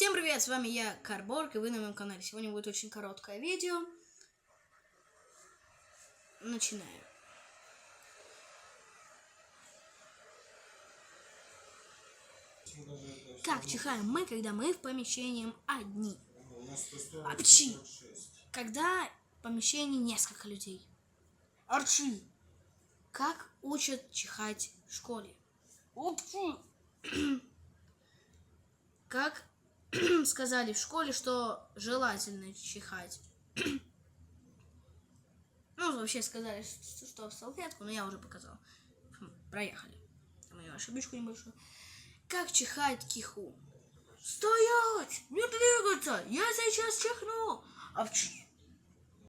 Всем привет, с вами я, Карборг, и вы на моем канале. Сегодня будет очень короткое видео. Начинаем. Как чихаем мы, когда мы в помещении одни? Апчи! Когда в помещении несколько людей. Арчи! Как учат чихать в школе? Апчи! Как сказали в школе, что желательно чихать. Ну, вообще сказали, что в салфетку, но я уже показал. Проехали. Мою ошибочку небольшую. Как чихает киху? Стоять! Не двигаться! Я сейчас чихну! Апчи!